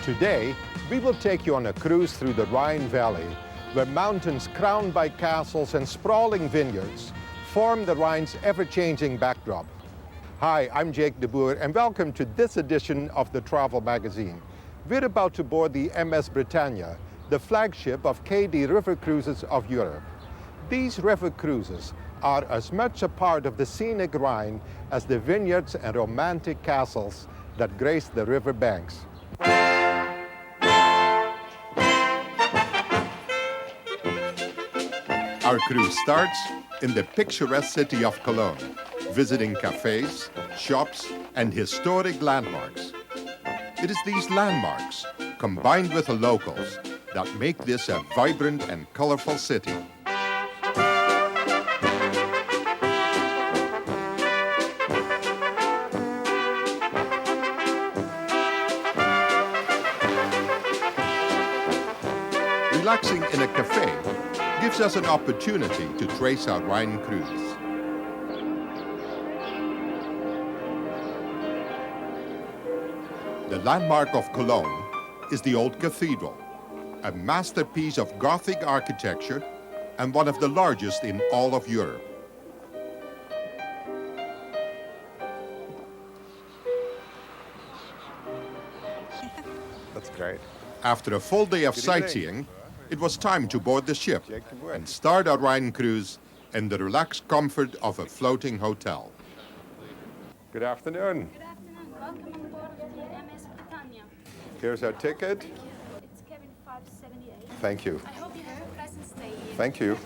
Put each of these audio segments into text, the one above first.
Today, we will take you on a cruise through the Rhine Valley, where mountains crowned by castles and sprawling vineyards form the Rhine's ever-changing backdrop. Hi, I'm Jake de Boer, and welcome to this edition of the Travel Magazine. We're about to board the MS Britannia, the flagship of KD River Cruises of Europe. These river cruises are as much a part of the scenic Rhine as the vineyards and romantic castles that grace the river banks. Our cruise starts in the picturesque city of Cologne, visiting cafes, shops, and historic landmarks. It is these landmarks, combined with the locals, that make this a vibrant and colorful city. Relaxing in a cafe gives us an opportunity to trace our Rhine cruise. The landmark of Cologne is the Old Cathedral, a masterpiece of Gothic architecture and one of the largest in all of Europe. That's great. After a full day of sightseeing, it was time to board the ship and start our Rhine cruise in the relaxed comfort of a floating hotel. Good afternoon. Good afternoon. Welcome on board the MS Britannia. Here's our ticket. Thank you. It's cabin 578. Thank you. I hope you have a pleasant stay here. Thank you.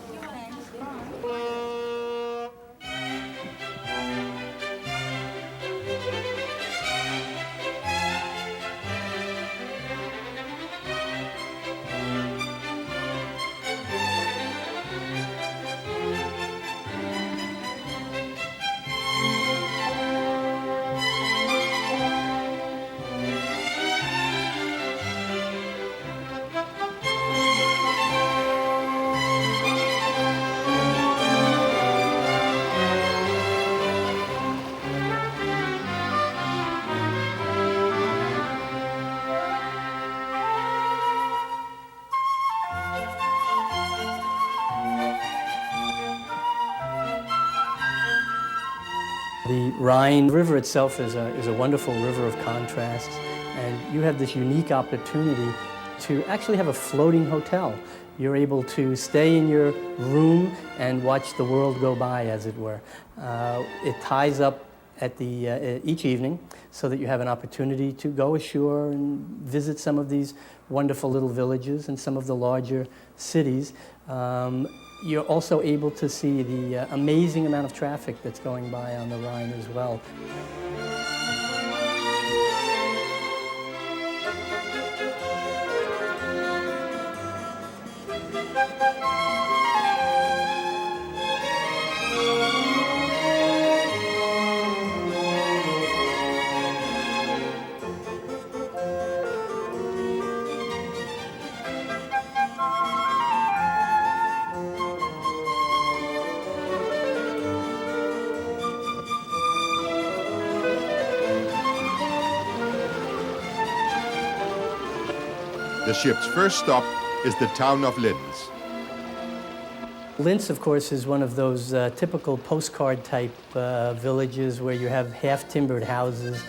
The Rhine River itself is a wonderful river of contrasts, and you have this unique opportunity to actually have a floating hotel. You're able to stay in your room and watch the world go by, as it were. It ties up at each evening so that you have an opportunity to go ashore and visit some of these wonderful little villages and some of the larger cities. You're also able to see the amazing amount of traffic that's going by on the Rhine as well. The ship's first stop is the town of Linz. Linz, of course, is one of those typical postcard-type villages where you have half-timbered houses,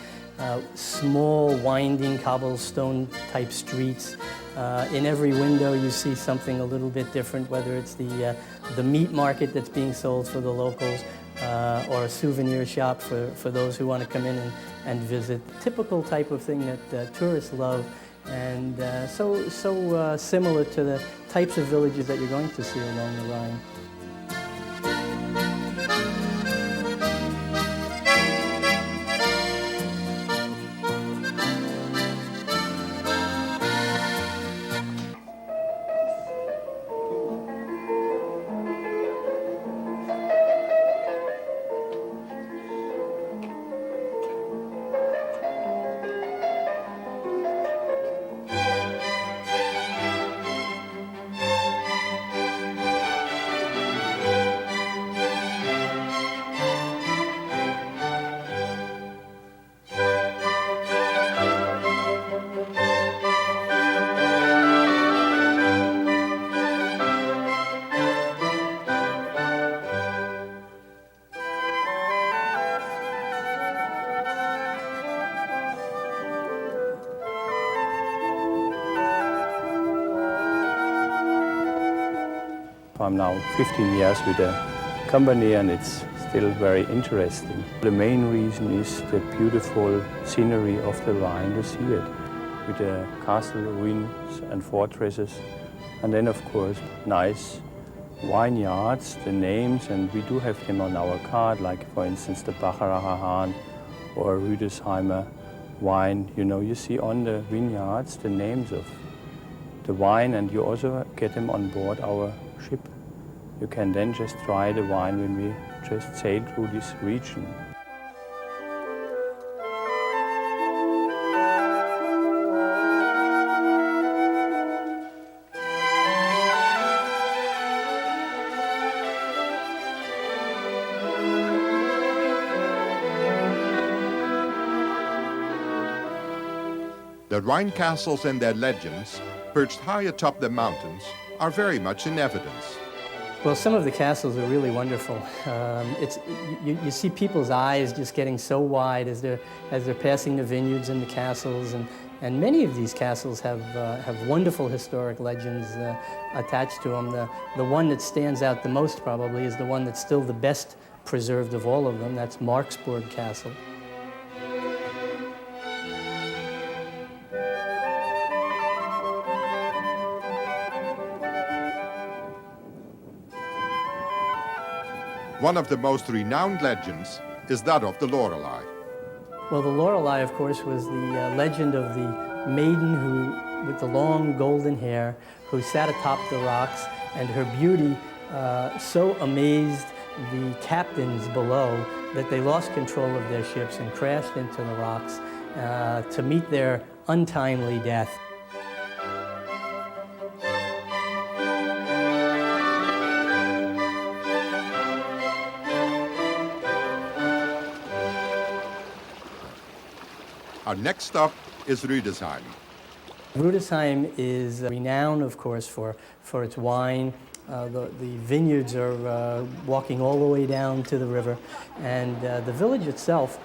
small, winding cobblestone-type streets. In every window, you see something a little bit different, whether it's the meat market that's being sold for the locals, or a souvenir shop for those who want to come in and visit. Typical type of thing that tourists love, and so similar to the types of villages that you're going to see along the Rhine. I'm now 15 years with the company, and it's still very interesting. The main reason is the beautiful scenery of the Rhine, to see it, with the castle ruins and fortresses. And then, of course, nice vineyards, the names, and we do have them on our card, like, for instance, the Bacheracher Hahn or Rüdesheimer wine. You know, you see on the vineyards the names of the wine, and you also get them on board our ship. You can then just try the wine when we just sail through this region. The Rhine castles and their legends, perched high atop the mountains, are very much in evidence. Well, some of the castles are really wonderful. You see people's eyes just getting so wide as they're passing the vineyards and the castles, and many of these castles have wonderful historic legends attached to them. The one that stands out the most probably is the one that's still the best preserved of all of them. That's Marksburg Castle. One of the most renowned legends is that of the Lorelei. Well, the Lorelei, of course, was the legend of the maiden with the long golden hair who sat atop the rocks, and her beauty so amazed the captains below that they lost control of their ships and crashed into the rocks to meet their untimely death. Our next stop is Rüdesheim. Rüdesheim is renowned, of course, for its wine. The vineyards are walking all the way down to the river, and the village itself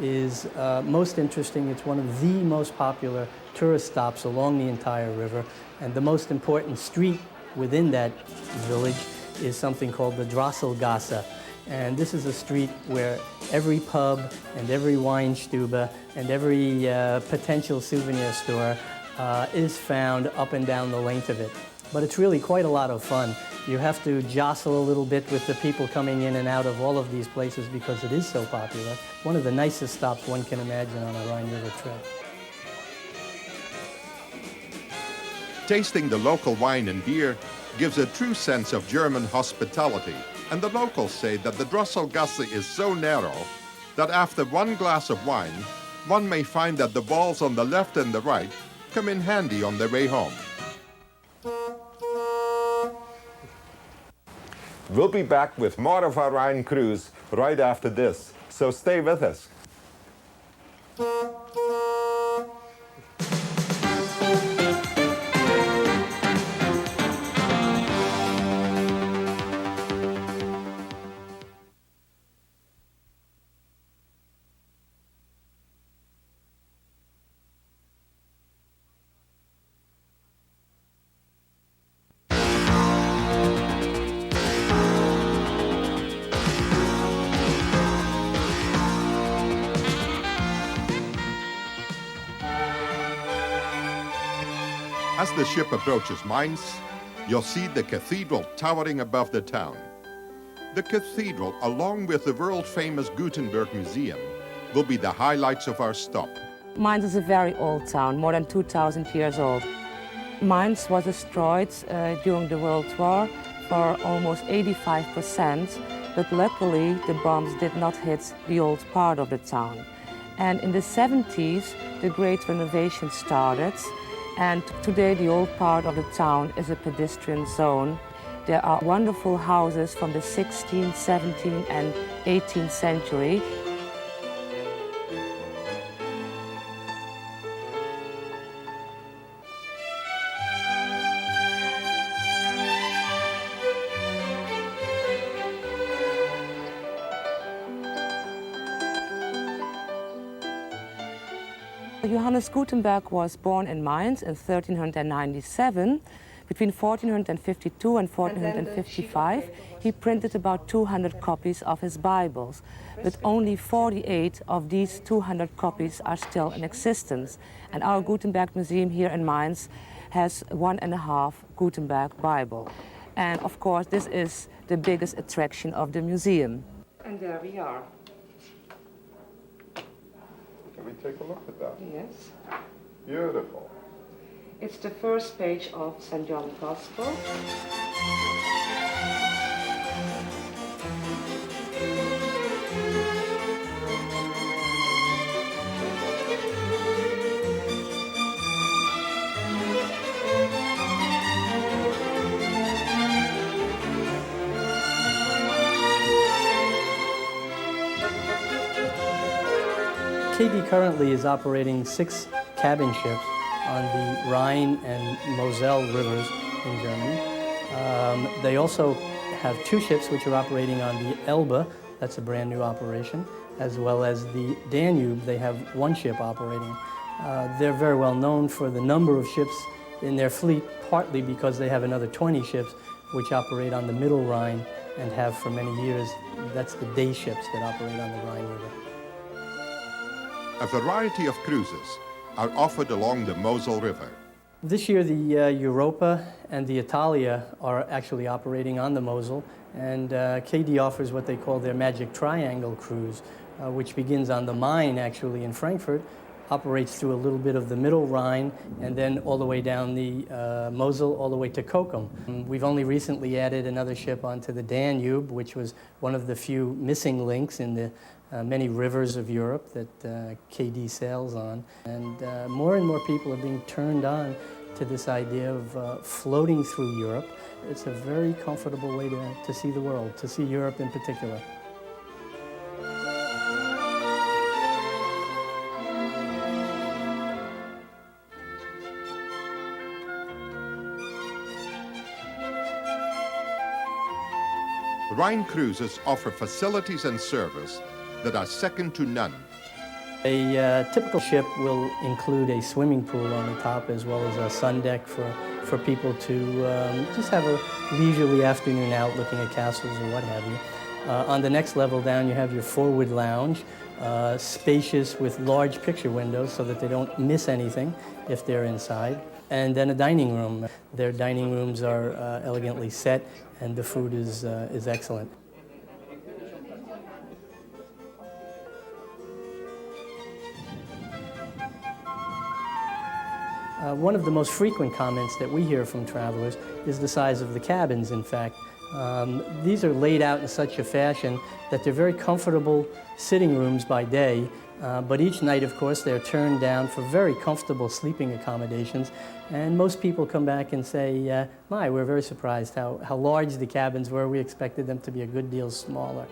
is most interesting. It's one of the most popular tourist stops along the entire river, and the most important street within that village is something called the Drosselgasse. And this is a street where every pub and every Weinstube and every potential souvenir store is found up and down the length of it. But it's really quite a lot of fun. You have to jostle a little bit with the people coming in and out of all of these places because it is so popular. One of the nicest stops one can imagine on a Rhine River trip. Tasting the local wine and beer gives a true sense of German hospitality, and the locals say that the Drosselgasse is so narrow that after one glass of wine, one may find that the walls on the left and the right come in handy on their way home. We'll be back with more of our Rhine cruise right after this, so stay with us. As the ship approaches Mainz, you'll see the cathedral towering above the town. The cathedral, along with the world-famous Gutenberg Museum, will be the highlights of our stop. Mainz is a very old town, more than 2,000 years old. Mainz was destroyed during the World War for almost 85%, but luckily the bombs did not hit the old part of the town. And in the 70s, the great renovation started, and today the old part of the town is a pedestrian zone. There are wonderful houses from the 16th, 17th and 18th century. Johannes Gutenberg was born in Mainz in 1397, Between 1452 and 1455, he printed about 200 copies of his Bibles, but only 48 of these 200 copies are still in existence. And our Gutenberg Museum here in Mainz has 1.5 Gutenberg Bible. And of course, this is the biggest attraction of the museum. And there we are. Can we take a look at that? Yes. Beautiful. It's the first page of St. John's Gospel. KD currently is operating 6 cabin ships on the Rhine and Moselle rivers in Germany. They also have 2 ships which are operating on the Elbe, that's a brand new operation, as well as the Danube. They have 1 ship operating. They're very well known for the number of ships in their fleet, partly because they have another 20 ships which operate on the Middle Rhine and have for many years. That's the day ships that operate on the Rhine River. A variety of cruises are offered along the Mosel River. This year, the Europa and the Italia are actually operating on the Mosel, and KD offers what they call their Magic Triangle cruise, which begins on the Main, actually, in Frankfurt, operates through a little bit of the Middle Rhine, and then all the way down the Mosel, all the way to Kokum. We've only recently added another ship onto the Danube, which was one of the few missing links in the many rivers of Europe that KD sails on. And more people are being turned on to this idea of floating through Europe. It's a very comfortable way to see the world, to see Europe in particular. Rhine cruises offer facilities and service that are second to none. A typical ship will include a swimming pool on the top, as well as a sun deck for people to just have a leisurely afternoon out looking at castles or what have you. On the next level down, you have your forward lounge, spacious with large picture windows so that they don't miss anything if they're inside. And then a dining room. Their dining rooms are elegantly set, and the food is excellent. One of the most frequent comments that we hear from travelers is the size of the cabins, in fact. These are laid out in such a fashion that they're very comfortable sitting rooms by day, but each night, of course, they're turned down for very comfortable sleeping accommodations. And most people come back and say, my, we're very surprised how large the cabins were. We expected them to be a good deal smaller.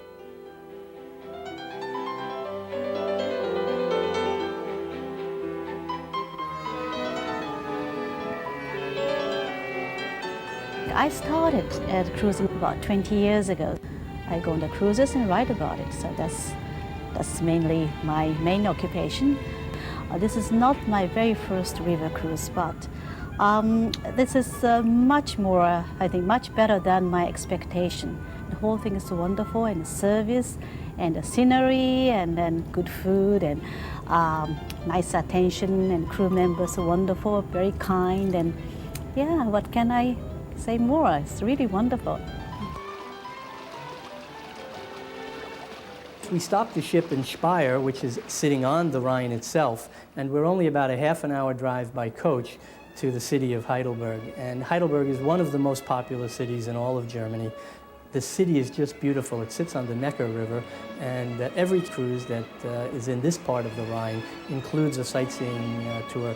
I started at cruising about 20 years ago. I go on the cruises and write about it, so that's mainly my main occupation. This is not my very first river cruise, but this is much more, I think, much better than my expectation. The whole thing is wonderful, and the service, and the scenery, and then good food, and nice attention, and crew members are wonderful, very kind, and yeah, what can I say more? It's really wonderful. We stopped the ship in Speyer, which is sitting on the Rhine itself, and we're only about a half-an-hour drive by coach to the city of Heidelberg. And Heidelberg is one of the most popular cities in all of Germany. The city is just beautiful. It sits on the Neckar River, and every cruise that is in this part of the Rhine includes a sightseeing tour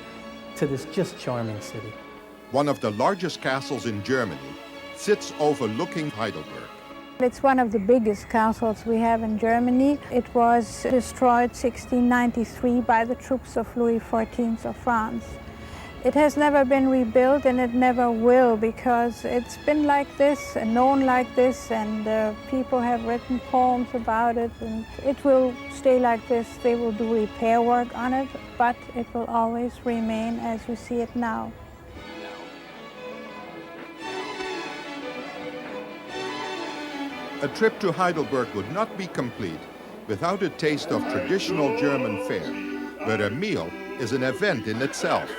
to this just charming city. One of the largest castles in Germany sits overlooking Heidelberg. It's one of the biggest castles we have in Germany. It was destroyed 1693 by the troops of Louis XIV of France. It has never been rebuilt, and it never will, because it's been like this and known like this, and people have written poems about it, and it will stay like this. They will do repair work on it, but it will always remain as you see it now. A trip to Heidelberg would not be complete without a taste of traditional German fare, where a meal is an event in itself.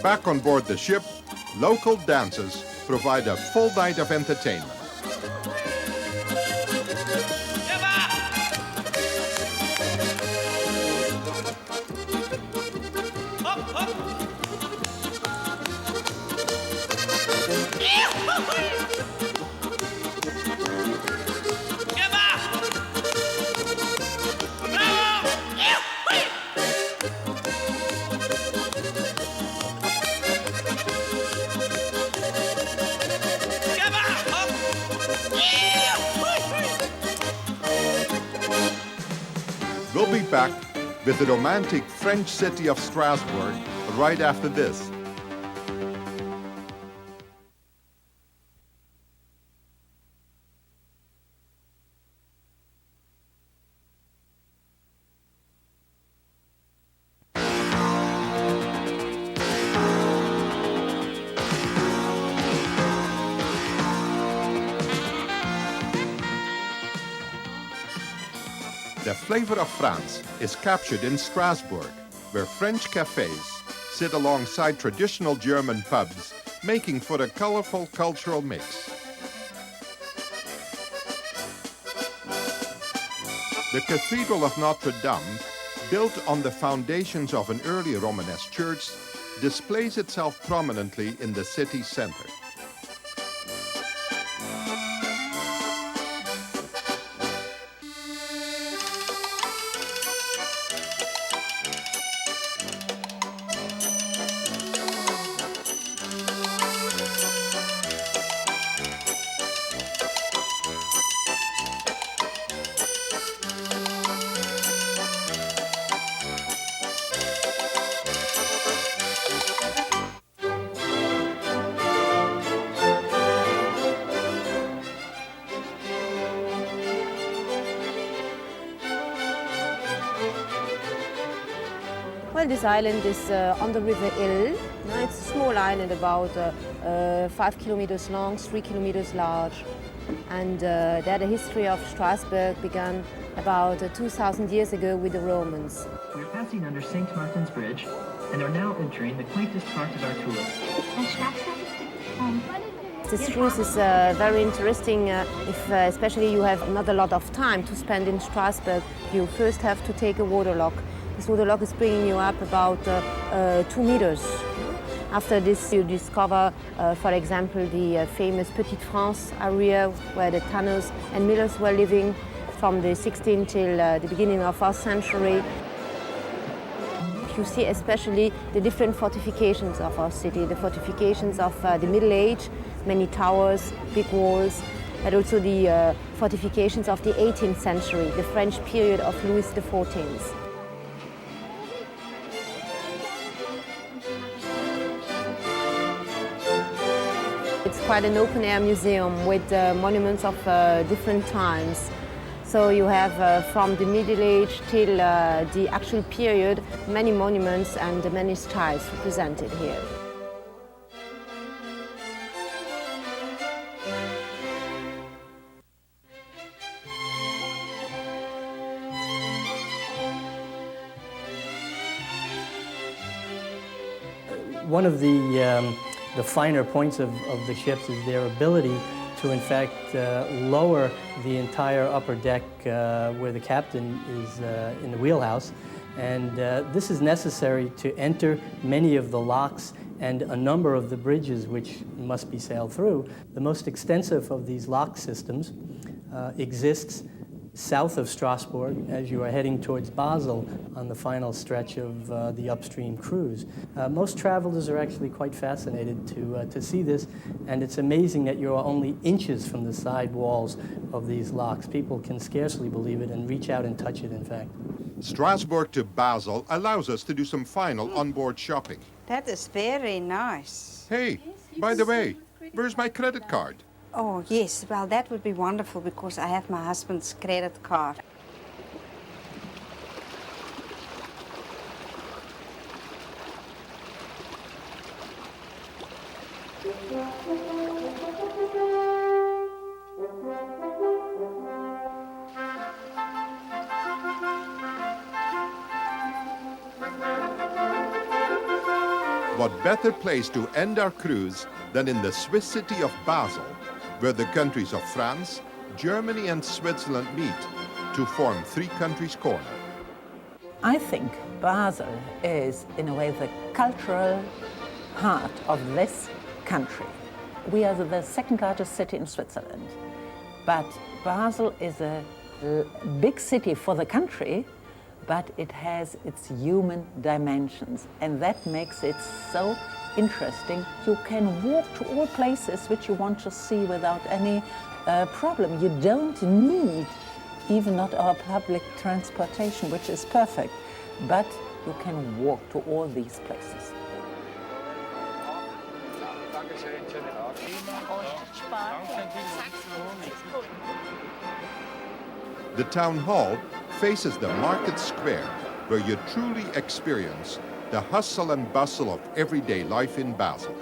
Back on board the ship, local dances provide a full night of entertainment. We'll be back with the romantic French city of Strasbourg right after this. The flavor of France is captured in Strasbourg, where French cafes sit alongside traditional German pubs, making for a colorful cultural mix. The Cathedral of Notre Dame, built on the foundations of an early Romanesque church, displays itself prominently in the city center. Well, this island is on the River Ill. It's a small island, about 5 kilometers long, 3 kilometers large. And there the history of Strasbourg began about 2,000 years ago with the Romans. We're passing under St. Martin's Bridge and are now entering the quaintest part of our tour. This cruise is very interesting if especially you have not a lot of time to spend in Strasbourg. You first have to take a waterlock. This waterlock is bringing you up about 2 meters. After this, you discover, for example, the famous Petite France area where the tanners and millers were living from the 16th till the beginning of our century. You see especially the different fortifications of our city, the fortifications of the Middle Age, many towers, big walls, but also the fortifications of the 18th century, the French period of Louis XIV. It's quite an open-air museum with monuments of different times. So you have from the Middle Age till the actual period, many monuments and many styles represented here. One of the finer points of the ships is their ability to, in fact, lower the entire upper deck where the captain is in the wheelhouse. And this is necessary to enter many of the locks and a number of the bridges which must be sailed through. The most extensive of these lock systems exists south of Strasbourg as you are heading towards Basel on the final stretch of the upstream cruise. Most travelers are actually quite fascinated to see this, and it's amazing that you're only inches from the side walls of these locks. People can scarcely believe it and reach out and touch it, in fact. Strasbourg to Basel allows us to do some final onboard shopping. That is very nice. Hey, By the way, where's my credit card? Oh, yes. Well, that would be wonderful because I have my husband's credit card. What better place to end our cruise than in the Swiss city of Basel, where the countries of France, Germany and Switzerland meet to form Three Countries Corner. I think Basel is, in a way, the cultural heart of this country. We are the second largest city in Switzerland, but Basel is a big city for the country, but it has its human dimensions, and that makes it so interesting. You can walk to all places which you want to see without any problem. You don't need even not our public transportation, which is perfect, but you can walk to all these places. The town hall faces the market square, where you truly experience the hustle and bustle of everyday life in Basel.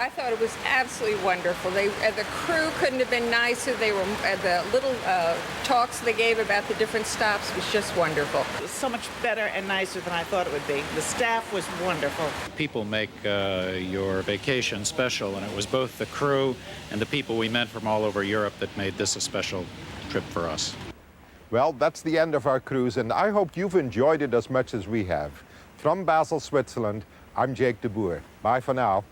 I thought it was absolutely wonderful. The crew couldn't have been nicer. They were the little talks they gave about the different stops was just wonderful. It was so much better and nicer than I thought it would be. The staff was wonderful. People make your vacation special, and it was both the crew and the people we met from all over Europe that made this a special trip for us. Well, that's the end of our cruise, and I hope you've enjoyed it as much as we have. From Basel, Switzerland, I'm Jake de Boer. Bye for now.